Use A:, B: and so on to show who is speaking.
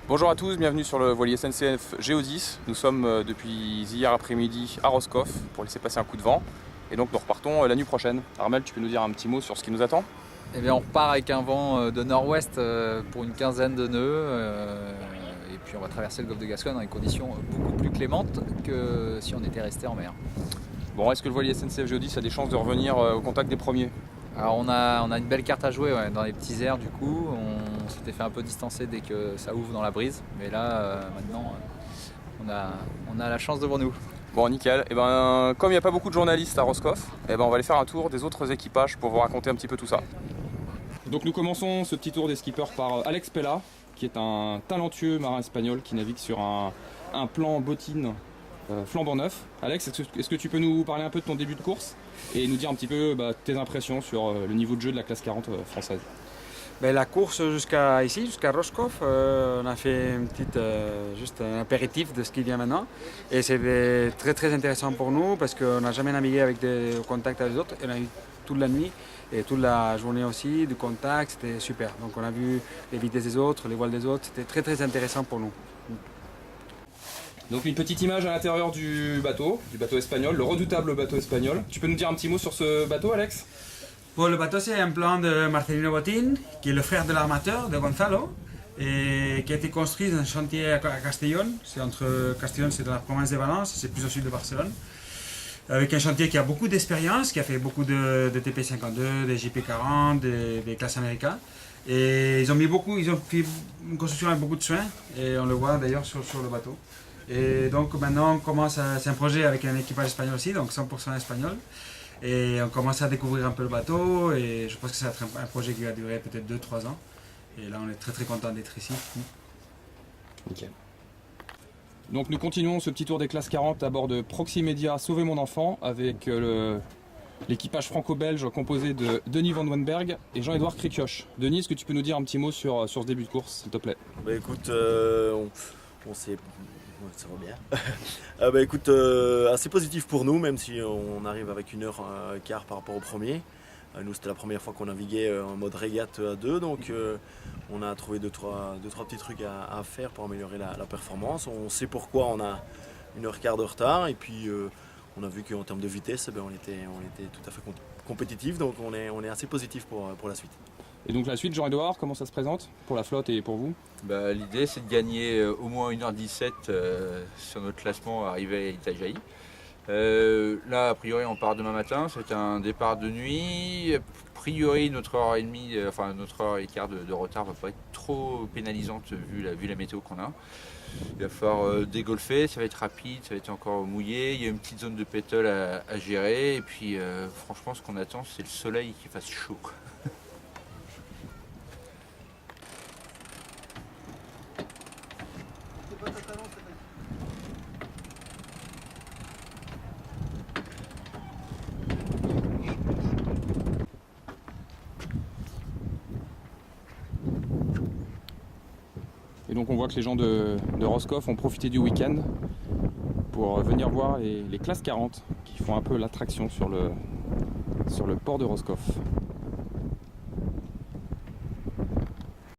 A: Bonjour à tous, bienvenue sur le voilier SNCF Géodis. Nous sommes depuis hier après-midi à Roscoff pour laisser passer un coup de vent. Et donc nous repartons la nuit prochaine. Armel, tu peux nous dire un petit mot sur ce qui nous attend?
B: Eh bien, on repart avec un vent de nord-ouest pour une quinzaine de nœuds. Et puis on va traverser le golfe de Gascogne dans des conditions beaucoup plus clémentes que si on était resté en mer.
A: Bon, est-ce que le voilier SNCF Géodis a des chances de revenir au contact des premiers?
B: Alors on a une belle carte à jouer dans les petits airs du coup. On s'était fait un peu distancer dès que ça ouvre dans la brise. Mais là, maintenant, on a la chance devant nous.
A: Bon, nickel. Et ben, comme il n'y a pas beaucoup de journalistes à Roscoff, on va aller faire un tour des autres équipages pour vous raconter un petit peu tout ça. Donc nous commençons ce petit tour des skippers par Alex Pella, qui est un talentueux marin espagnol qui navigue sur un plan bottine flambant neuf. Alex, est-ce que tu peux nous parler un peu de ton début de course et nous dire un petit peu tes impressions sur le niveau de jeu de la classe 40 française?
C: Ben, la course jusqu'à ici, jusqu'à Roscoff, on a fait une petite, juste un apéritif de ce qui vient maintenant. Et c'était très très intéressant pour nous parce qu'on n'a jamais navigué avec au contact avec les autres. On a eu toute la nuit et toute la journée aussi du contact, c'était super. Donc on a vu les vitesses des autres, les voiles des autres, c'était très très intéressant pour nous.
A: Donc une petite image à l'intérieur du bateau espagnol, le redoutable bateau espagnol. Tu peux nous dire un petit mot sur ce bateau, Alex?
C: Bon, le bateau, c'est un plan de Marcelino Botín, qui est le frère de l'armateur, de Gonzalo, et qui a été construit dans un chantier à Castellón. C'est entre Castellón, c'est dans la province de Valence, c'est plus au sud de Barcelone. Avec un chantier qui a beaucoup d'expérience, qui a fait beaucoup de TP52, des JP40, des classes américaines. Et ils ont fait une construction avec beaucoup de soin, et on le voit d'ailleurs sur le bateau. Et donc maintenant, c'est un projet avec un équipage espagnol aussi, donc 100% espagnol. Et on commence à découvrir un peu le bateau et je pense que ça va être un projet qui va durer peut-être 2-3 ans. Et là on est très très content d'être ici.
A: Nickel. Donc nous continuons ce petit tour des classes 40 à bord de Proximedia Sauver mon enfant avec l'équipage franco-belge composé de Denis Van Wenberg et Jean-Édouard Cricioche. Denis, est-ce que tu peux nous dire un petit mot sur ce début de course, s'il te plaît?
D: Bah écoute, on s'est... Ça va bien. Écoute, assez positif pour nous, même si on arrive avec 1h15 par rapport au premier. Nous, c'était la première fois qu'on naviguait en mode régate à deux, donc on a trouvé deux, trois petits trucs à faire pour améliorer la performance. On sait pourquoi on a 1h15 de retard, et puis on a vu qu'en termes de vitesse, on était tout à fait compétitif, donc on est assez positif pour la suite.
A: Et donc la suite, Jean-Édouard, comment ça se présente pour la flotte et pour vous?
E: L'idée, c'est de gagner au moins 1h17 sur notre classement arrivé à Itajaï. Là, a priori, on part demain matin. C'est un départ de nuit. A priori, notre heure et demie, notre heure et quart de retard va pas être trop pénalisante vu la météo qu'on a. Il va falloir dégolfer, ça va être rapide, ça va être encore mouillé. Il y a une petite zone de pétole à gérer. Et puis, franchement, ce qu'on attend, c'est le soleil qui fasse chaud.
A: Et donc on voit que les gens de Roscoff ont profité du week-end pour venir voir les classes 40 qui font un peu l'attraction sur le port de Roscoff.